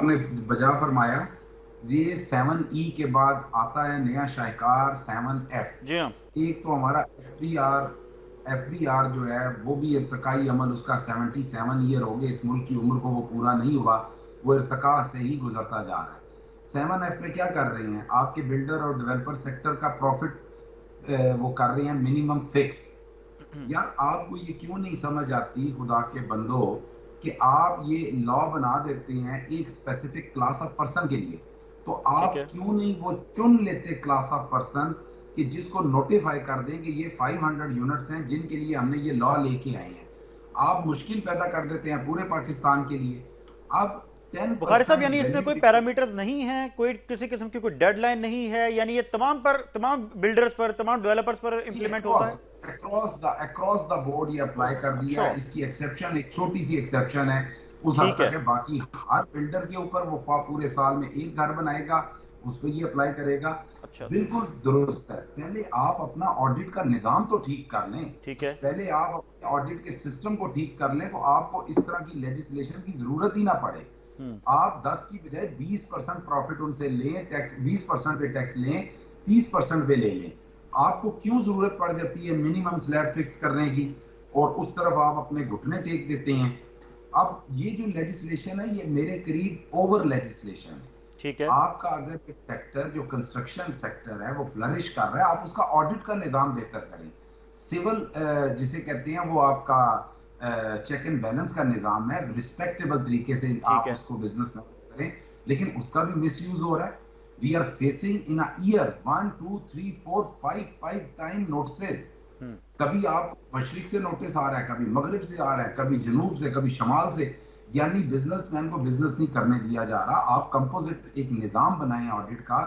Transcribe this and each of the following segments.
आपने बजा फरमाया। ये 7E के बाद आता है नया शाहकार 7F। जी हाँ। एक तो हमारा एफबीआर जो है वो भी इर्तकाई अमल उसका 77 ईयर हो गए, इस मुल्क की उम्र को वो पूरा नहीं हुआ, वो इर्तका से ही गुजरता जा रहा है। 7F में क्या कर रहे हैं, आपके बिल्डर और डेवलपर सेक्टर का प्रॉफिट वो कर रहे हैं मिनिमम फिक्स। यार आपको ये क्यों नहीं समझ आती खुदा के बंदो कि आप ये लॉ बना देते हैं एक स्पेसिफिक क्लास ऑफ पर्सन के लिए, तो ठीक आप है। क्यों नहीं वो चुन लेते क्लास ऑफ पर्सन कि जिसको नोटिफाई कर दें कि ये 500 यूनिट्स हैं जिनके लिए हमने ये लॉ लेके आए हैं। आप मुश्किल पैदा कर देते हैं पूरे पाकिस्तान के लिए। अब बुखारी साहब, 10% यानी इसमें कोई वैलिडिटी पैरामीटर्स नहीं है, कोई किसी किस्म की कोई डेडलाइन नहीं है, यानी ये तमाम बिल्डर्स पर, तमाम डेवलपर्स पर जी इंप्लीमेंट होता है? अक्रॉस द बोर्ड ये अप्लाई कर दिया अच्छा। है। इसकी एक्सेप्शन एक छोटी सी एक्सेप्शन है, उस हद ठीक तक है। है। बाकी हर बिल्डर के ऊपर वो ख्वाह पूरे साल में एक घर बनाएगा उस पर ये अप्लाई करेगा। अच्छा अच्छा। बिल्कुल दुरुस्त है। पहले आप अपना ऑडिट का निजाम तो ठीक कर लें, ठीक है। पहले आप अपने ऑडिट के सिस्टम को ठीक कर लें, तो आपको इस तरह की लेजिस्लेशन की जरूरत ही ना पड़े। हम्म। आप 10 की बजाय 20% प्रॉफिट उनसे लें, टैक्स 20% पे टैक्स लें, 30% पे ले लें। आपको क्यों जरूरत पड़ जाती है मिनिमम स्लैब फिक्स करने की, और उस तरफ आप अपने घुटने टेक देते हैं। अब ये जो लेजिस्लेशन है ये मेरे करीब ओवर लेजिस्लेशन है। ठीक है। आपका अगर एक सेक्टर जो कंस्ट्रक्शन सेक्टर है वो फ्लरिश कर रहा है, आप उसका ऑडिट का निजाम बेहतर करें। सिविल जिसे कहते हैं वो आपका चेक एंड बैलेंस का निजाम है, रिस्पेक्टेबल तरीके से ठीक आप है। उसको बिजनेस में करें, लेकिन उसका भी मिसयूज हो रहा है। We are facing in a year 1 2 3 4 5 time notices. Hmm. कभी आप मशरिक से नोटिस आ रहा है, कभी मगरिब से आ रहा है, कभी जनूब से, कभी शमाल से। यानी बिजनेसमैन को बिजनेस नहीं करने दिया जा रहा। आप कंपोजिट एक निजाम बनाएं ऑडिट का,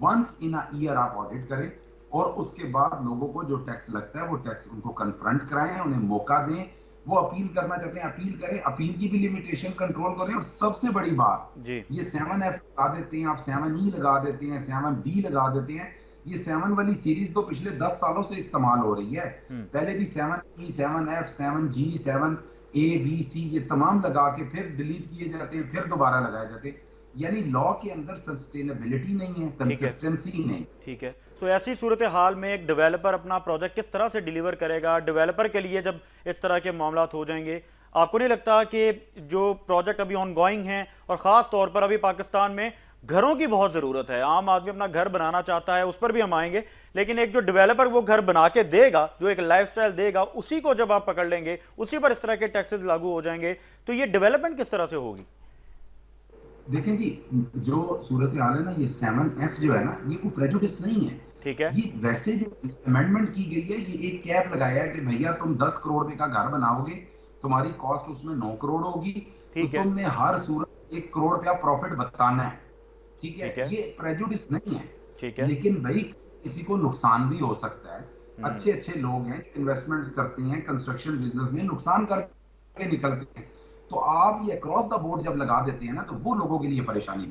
वंस इन अ ईयर आप ऑडिट करें, और उसके बाद लोगों को जो टैक्स लगता है वो टैक्स उनको कन्फ्रंट कराएं, उन्हें मौका दें। वो अपील करना चाहते हैं अपील करें, अपील की भी लिमिटेशन कंट्रोल करें। और सबसे बड़ी बात, जी। ये 7F लगा देते हैं आप, 7E लगा देते हैं, 7B लगा देते हैं। ये 7 वाली सीरीज तो पिछले 10 सालों से इस्तेमाल हो रही है। हम्म। पहले भी 7E 7F 7G 7A B C ये तमाम लगा के फिर डिलीट किए जाते हैं, फिर दोबारा लगाए जाते हैं। यानी लॉ के अंदर सस्टेनेबिलिटी नहीं है, ठीक है। कंसिस्टेंसी नहीं। ठीक है। तो ऐसी सूरत हाल में एक डेवलपर अपना प्रोजेक्ट किस तरह से डिलीवर करेगा? डेवलपर के लिए जब इस तरह के मामला हो जाएंगे, आपको नहीं लगता कि जो प्रोजेक्ट अभी ऑन गोइंग हैं, और ख़ास तौर पर अभी पाकिस्तान में घरों की बहुत ज़रूरत है, आम आदमी अपना घर बनाना चाहता है, उस पर भी हम आएंगे, लेकिन एक जो डेवलपर वो घर बना के देगा, जो एक लाइफस्टाइल देगा, उसी को जब आप पकड़ लेंगे, उसी पर इस तरह के टैक्सेस लागू हो जाएंगे, तो ये डेवलपमेंट किस तरह से होगी? देखें जी, जो सूरत हाल है ना, ये 7F जो है ना, ये कोई प्रेजुडिस नहीं है। ठीक है। ये वैसे जो अमेंडमेंट की गई है, ये एक कैप लगाया है कि भैया तुम 10 करोड़ रुपए का घर बनाओगे, तुम्हारी कॉस्ट उसमें 9 करोड़ होगी, तो ठीक है। तुमने हर सूरत 1 करोड़ रुपया प्रॉफिट बताना है। ठीक है, ठीक है। ये प्रेजुडिस नहीं है। ठीक है। लेकिन भाई किसी को नुकसान भी हो सकता है। हम्म। अच्छे अच्छे लोग हैं, इन्वेस्टमेंट करते हैं कंस्ट्रक्शन बिजनेस में, नुकसान करके निकलते हैं। तो आप ये अक्रॉस द बोर्ड जब लगा देते हैं ना, तो वो लोगों के लिए परेशानी